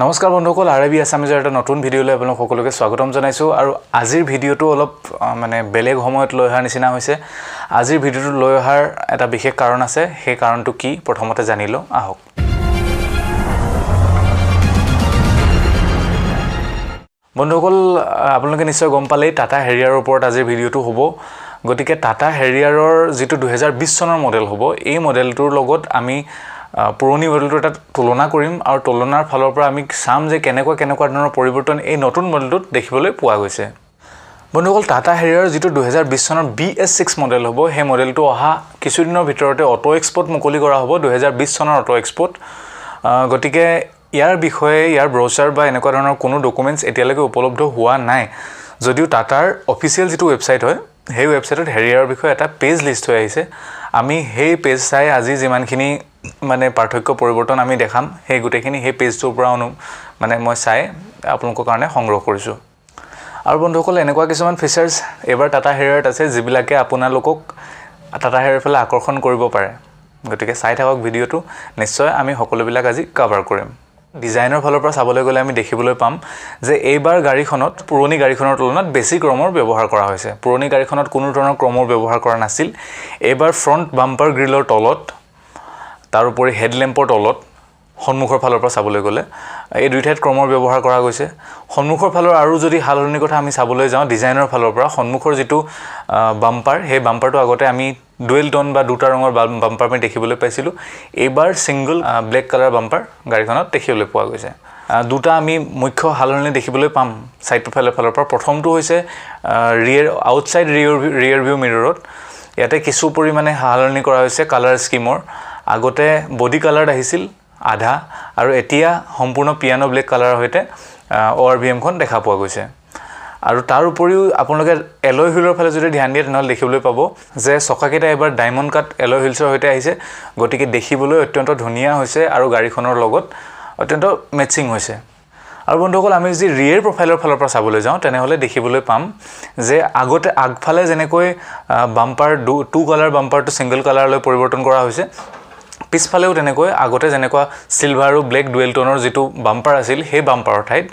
নমস্কাৰ বন্ধুসকল আৰবি আসামিজৰ এটা নতুন ভিডিঅলৈ আপোনালোক সকলোকে স্বাগতম জনাইছো আৰু আজিৰ ভিডিঅটো অলপ মানে বেলেগ সময়ত লৈ অহাৰ নিচিনা হৈছে আজিৰ ভিডিঅটো লৈ অহাৰ এটা বিশেষ কাৰণ আছে সেই কাৰণটো কি প্ৰথমতে জানিলো আহক বন্ধুসকল আপোনালোকে নিশ্চয় গম পালেই টাটা হেৰিয়াৰৰ ওপৰত আজিৰ ভিডিঅটো হ'ব গতিকে টাটা হেৰিয়াৰৰ যেটো 2020 চনৰ মডেল হ'ব এই মডেলটোৰ লগত আমি পুৰণি মডেলটো এটা তুলনা কৰিম আৰু তুলনাৰ ফালৰ পৰা আমি চাম যে কেনেকুৱা ধৰণৰ পৰিৱৰ্তন এই নতুন মডেলটোত দেখিবলৈ পোৱা গৈছে বন্ধুসকল টাটা হেৰিয়াৰ যেটো 2020 চনৰ BS6 মডেল হ'ব সেই মডেলটো অহা কিছুদিনৰ ভিতৰতে অটো এক্সপোত মুকলি কৰা হ'ব 2020 চনৰ অটো এক্সপোত গতিকে ইয়াৰ বিষয়ে ইয়াৰ ব্ৰচাৰ বা এনেকুৱা ধৰণৰ কোনো ডকুমেন্টছ এতিয়ালৈকে উপলব্ধ হোৱা নাই যদিও টাটাৰ অফিচিয়েল যেটো ৱেবসাইট হয় সেই ৱেবসাইটত হেৰিয়াৰৰ বিষয়ে এটা পেজ লিষ্ট হৈ আহিছে আমি সেই পেজ চাই আজি যিমানখিনি মানে পাৰ্থক্য পৰিৱৰ্তন আমি দেখাম সেই গুটেখিনি সেই পেজটোৰ পৰা মানে মই চাই আপোনালোকৰ কাৰণে সংগ্ৰহ কৰিছো আৰু বন্ধুসকল এনেকুৱা কিছুমান ফিচাৰ্ছ এবাৰ টাটা হেৰিয়াৰত আছে যিবিলাকে আপোনালোকক টাটা হেৰিয়াৰ ফালে আকৰ্ষণ কৰিব পাৰে গতিকে চাই থাকক ভিডিঅটো নিশ্চয় আমি সকলোবিলাক আজি কভাৰ কৰিম ডিজাইনৰ ফালৰ পৰা চাবলৈ গলে আমি দেখিবলৈ পাম যে এইবাৰ গাড়ীখনত পুৰণি গাড়ীখনৰ তুলনাত বেছি ক্ৰমৰ ব্যৱহাৰ কৰা হৈছে পুৰণি গাড়ীখনত কোনো ধৰণৰ ক্ৰমৰ ব্যৱহাৰ কৰা নাছিল এইবাৰ ফ্ৰন্ট বাম্পাৰ গ্ৰিলৰ তলত তাৰ উপৰি হেডলেম্পৰ তলত সন্মুখৰ ফালৰ পৰা চাবলৈ গলে এই দুইটাত ক্ৰমৰ ব্যৱহাৰ কৰা গৈছে সন্মুখৰ ফালৰ আৰু যদি হালনি কথা আমি চাবলৈ যাওঁ ডিজাইনৰ ফালৰ পৰা সন্মুখৰ যেটো বাম্পাৰ হে বাম্পাৰটো আগতে আমি ডুৱেল টোন বা দুটা ৰঙৰ বাম্পাৰ আমি দেখিবলৈ পাইছিলো এইবাৰ সিঙ্গল ব্ল্যাক কালাৰ বাম্পাৰ গাড়ীখনত দেখিবলৈ পোৱা গৈছে দুটা আমি মুখ্য হালনি দেখিবলৈ পাম সাইড প্ৰফাইলৰ ফালৰ পৰা প্ৰথমটো হৈছে ৰিয়াৰ আউটসাইড ৰিয়াৰ ভিউ মিৰৰত ইয়াতে কিছু পৰিমাণে হালনি কৰা হৈছে কালাৰ স্কিমৰ আগতে বডি কালাৰ আহিছিল আধা আৰু এতিয়া সম্পূৰ্ণ পিয়ানো ব্ল্যাক কালাৰৰ হৈতে ORVM খন দেখা পোৱা গৈছে আৰু তাৰ উপৰিও আপোনালোকে এলয় হুইলৰ ফালে যদি ধ্যান দিয়ে তেনহলে দেখিবলৈ পাব যে চকাকেটা এবাৰ ডায়মণ্ড কাট এলয় হুইলছৰ হৈতে আহিছে গতিকে দেখিবলৈ অত্যন্ত ধুনিয়া হৈছে আৰু গাড়ীখনৰ লগত অত্যন্ত মেচিং হৈছে আৰু বন্ধুসকল আমি যদি ৰিয়াৰ প্ৰফাইলৰ ফালৰ পৰা চাবলৈ যাওঁ তেনেহলে দেখিবলৈ পাম যে আগতে আগফালে যেনেকৈ বাম্পাৰ টু কালাৰ বাম্পাৰটো সিঙ্গল কালাৰলৈ পৰিৱৰ্তন কৰা হৈছে পিছফালেও তেনেকৈ আগতে যেনেকুৱা সিলভাৰ আৰু ব্ল্যাক ডুৱেল টোনৰ যেটো বাম্পাৰ আছিল সেই বাম্পাৰৰ ঠাইত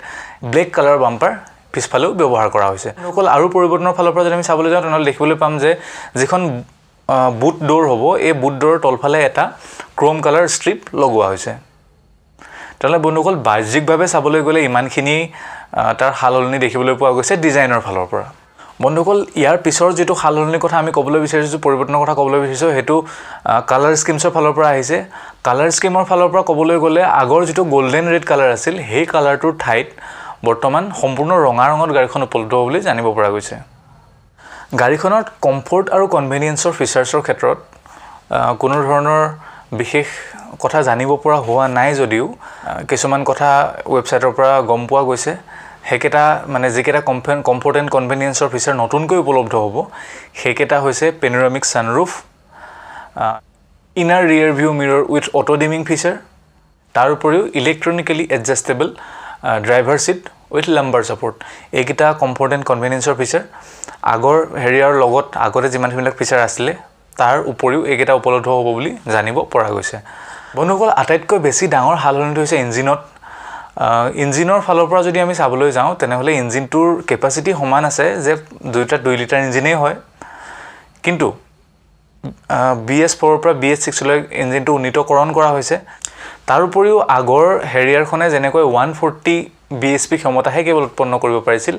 ব্ল্যাক কালাৰ বাম্পাৰ পিছফালেও ব্যৱহাৰ কৰা হৈছে অকল আৰু পৰিৱৰ্তনৰ ফালৰ পৰা যদি আমি চাবলৈ যাওঁ তেনেহলে দেখিবলৈ পাম যে যিখন বুট ডোৰ হ'ব এই বুট ডোৰৰ তলফালে এটা ক্ৰোম কালাৰ ষ্ট্ৰিপ লগোৱা হৈছে তেনে বন্ধুসকল বাহ্যিকভাৱে চাবলৈ গলে ইমানখিনি তাৰ হালনি দেখিবলৈ পোৱা গৈছে ডিজাইনৰ ফালৰ পৰা বন্ধুসকল ইয়াৰ পিছৰ যেটো হালনিৰ কথা আমি ক'বলৈ বিচাৰিছো পৰিৱৰ্তনৰ কথা ক'বলৈ বিচাৰিছো হেতু কালাৰ স্কিমছৰ ফালৰ পৰা আহিছে কালাৰ স্কিমৰ ফালৰ পৰা ক'বলৈ গলে আগৰ যেটো গোল্ডেন ৰেড কালাৰ আছিল সেই কালাৰটোৰ ঠাইত বৰ্তমান সম্পূৰ্ণ ৰঙা ৰঙৰ গাড়ীখন উপলব্ধ বুলি জানিব পৰা গৈছে গাড়ীখনত কমফৰ্ট আৰু কনভেনিয়েন্সৰ ফিচাৰ্ছৰ ক্ষেত্ৰত কোনো ধৰণৰ বিশেষ কথা জানিব পৰা হোৱা নাই যদিও কিছুমান কথা ৱেবসাইটৰ পৰা গম পোৱা গৈছে হেকেটা মানে যেকেটা কমফৰ্ট এণ্ড কনভেনিয়েন্সৰ ফিচাৰ নতুনকৈ উপলব্ধ হ'ব হেকেটা হৈছে panoramic sunroof inner rear view mirror with auto dimming feature তাৰ উপৰিও electronically adjustable driver seat with lumbar support এইকেইটা কমফৰ্ট এণ্ড কনভেনিয়েন্সৰ ফিচাৰ আগৰ হেৰিয়াৰ লগত আগতে যিমানবিলাক ফিচাৰ আছিল তাৰ উপৰিও এইকেইটা উপলব্ধ হ'ব বুলি জানিব পৰা গৈছে বন্ধুসকল আটাইতকৈ বেছি ডাঙৰ হালনিটো হৈছে ইঞ্জিনৰ ফালৰ পৰা যদি আমি চাবলৈ যাওঁ তেনেহলে ইঞ্জিনটোৰ কেপাসিটি সমান আছে যে দুইটা 2 লিটাৰ ইঞ্জিনেই হয় কিন্তু BS4 ৰ পৰা BS6 লৈ ইঞ্জিনটো উন্নীতকৰণ কৰা হৈছে তাৰ উপৰিও আগৰ হেৰিয়াৰখনে যেনেকৈ 140 BSP ক্ষমতাহে কেৱল উৎপন্ন কৰিব পাৰিছিল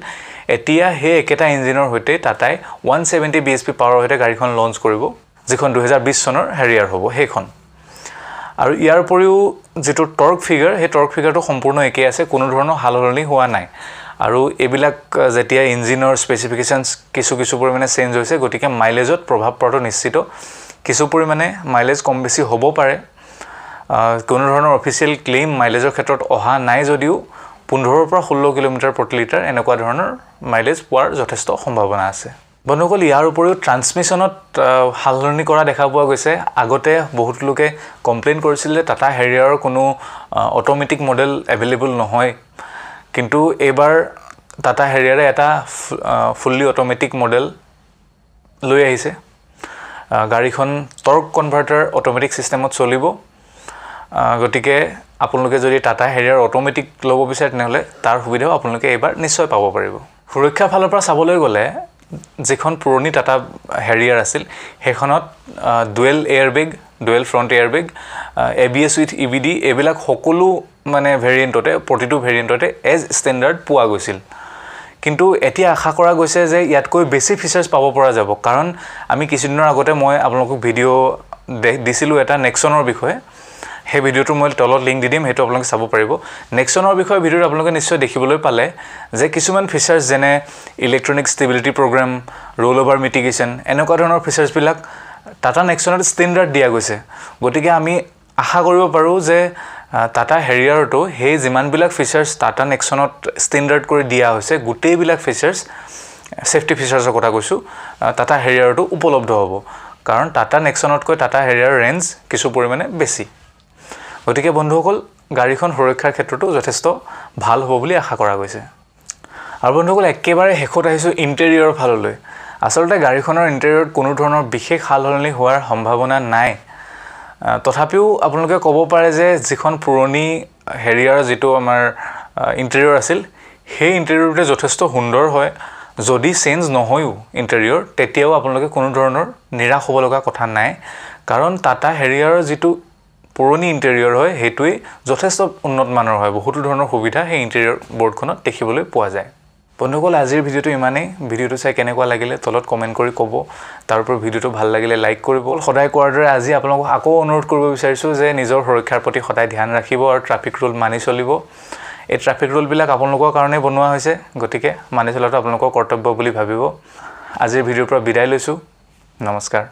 এতিয়া হে একেটা ইঞ্জিনৰ হৈতে টাটাই 170 BSP পাৱাৰৰ হৈতে গাড়ীখন লঞ্চ কৰিব যিখন 2020 চনৰ হেৰিয়াৰ হ'ব হেখন আৰু ইয়াৰ উপৰিও যেটো টৰ্ক ফিগাৰ হে টৰ্ক ফিগাৰটো সম্পূৰ্ণ একে আছে কোনো ধৰণৰ হালহলনি হোৱা নাই আৰু এবিলাক যেতিয়া ইঞ্জিনৰ স্পেসিফিকেশনস কিছু পৰিমাণে চেঞ্জ হৈছে গতিকে মাইলেজত প্ৰভাৱ পৰাটো নিশ্চিত কিছু পৰিমাণে মাইলেজ কম বেছি হ'ব পাৰে কোনো ধৰণৰ অফিচিয়েল ক্লেইম মাইলেজৰ ক্ষেত্ৰত অহা নাই যদিও 15 পৰা 16 কিলোমিটাৰ প্ৰতি লিটাৰ এনেকুৱা ধৰণৰ মাইলেজ পোৱাৰ যথেষ্ট সম্ভাৱনা আছে বন্ধুসকল ইয়াৰ উপৰিও ট্ৰান্সমিশনত হালনি কৰা দেখা পোৱা গৈছে আগতে বহুত লোকে কমপ্লেইন কৰিছিল যে টাটা হেৰিয়াৰৰ কোনো অটোমেটিক মডেল এভেইলেবল নহয় কিন্তু এবাৰ টাটা হেৰিয়াৰে এটা ফুললি অটোমেটিক মডেল লৈ আহিছে গাড়ীখন টৰ্ক কনভাৰ্টাৰ অটোমেটিক সিস্টেমত চলিব গতিকে আপোনালোকে যদি টাটা হেৰিয়াৰ অটোমেটিক ল'ব বিচাৰে তেনেহ'লে তাৰ সুবিধাও আপোনালোকে এইবাৰ নিশ্চয় পাব পাৰিব সুৰক্ষা ফালৰ পৰা চাবলৈ গ'লে যিখন পুৰণি টাটা হেৰিয়াৰ আছিল সেইখনত dual airbag dual front airbag ABS with EBD এইবিলাক সকলো মানে ভেৰিয়েণ্টতে প্ৰতিটো ভেৰিয়েণ্টতে এজ ষ্টেণ্ডাৰ্ড পোৱা গৈছিল কিন্তু এতিয়া আশা কৰা গৈছে যে ইয়াতকৈ বেছি ফিচাৰ্ছ পাব পৰা যাব কাৰণ আমি কিছুদিনৰ আগতে মই আপোনালোকক ভিডিঅ' দিছিলোঁ এটা নেক্সনৰ বিষয়ে সেই ভিডিঅ'টো মই তলত লিংক দি দিম সেইটো আপোনালোকে চাব পাৰিব নেক্সনৰ বিষয়ে ভিডিঅ'টো আপোনালোকে নিশ্চয় দেখিবলৈ পালে যে কিছুমান ফিচাৰ্ছ যেনে electronic stability program roll over mitigation এনেকুৱা ধৰণৰ ফিচাৰ্ছবিলাক টাটা নেক্সনত ষ্টেণ্ডাৰ্ড দিয়া গৈছে গতিকে আমি আশা কৰিব পাৰোঁ যে টাটা হেৰিয়াৰটো সেই যিমানবিলাক ফিচাৰ্ছ টাটা নেক্সনত ষ্টেণ্ডাৰ্ড কৰি দিয়া হৈছে গোটেইবিলাক ফিচাৰ্ছ সেফটি ফিচাৰ্ছৰ কথা কৈছোঁ টাটা হেৰিয়াৰটো উপলব্ধ হ'ব কাৰণ টাটা নেক্সনতকৈ টাটা হেৰিয়াৰ ৰেঞ্জ কিছু পৰিমাণে বেছি গতিকে বন্ধুসকল গাড়ীখন সুৰক্ষাৰ ক্ষেত্ৰতো যথেষ্ট ভাল হ'ব বুলি আশা কৰা গৈছে আৰু বন্ধুসকল একেবাৰে শেষত আহিছোঁ ইণ্টেৰিয়ৰৰ ফাললৈ আচলতে গাড়ীখনৰ ইণ্টেৰিয়ৰত কোনো ধৰণৰ বিশেষ সালসলনি হোৱাৰ সম্ভাৱনা নাই তথাপিও আপোনালোকে ক'ব পাৰে যে যিখন পুৰণি হেৰিয়াৰ যিটো আমাৰ ইণ্টেৰিয়ৰ আছিল সেই ইণ্টেৰিয়ৰটো যথেষ্ট সুন্দৰ হয় যদি চেঞ্জ নহয়ও ইণ্টেৰিয়ৰ তেতিয়াও আপোনালোকে কোনো ধৰণৰ নিৰাশ হ'ব লগা কথা নাই কাৰণ টাটা হেৰিয়াৰৰ যিটো পুৰণি ইণ্টেৰিয়ৰ হয় সেইটোৱে যথেষ্ট উন্নত মানৰ হয় বহুতো ধৰণৰ সুবিধা সেই ইণ্টেৰিয়ৰ বৰ্ডখনত দেখিবলৈ পোৱা যায় বন্ধুসকল আজিৰ ভিডিঅ'টো ইমানেই ভিডিঅ'টো চাই কেনেকুৱা লাগিলে তলত কমেণ্ট কৰি ক'ব তাৰ ওপৰত ভিডিঅ'টো ভাল লাগিলে লাইক কৰিব সদায় কোৱাৰ দৰে আজি আপোনালোকক আকৌ অনুৰোধ কৰিব বিচাৰিছোঁ যে নিজৰ সুৰক্ষাৰ প্ৰতি সদায় ধ্যান ৰাখিব আৰু ট্ৰাফিক ৰুল মানি চলিব এই ট্ৰাফিক ৰুলবিলাক আপোনালোকৰ কাৰণে বনোৱা হৈছে গতিকে মানি চলাটো আপোনালোকৰ কৰ্তব্য বুলি ভাবিব আজিৰ ভিডিঅ'ৰ পৰা বিদায় লৈছোঁ নমস্কাৰ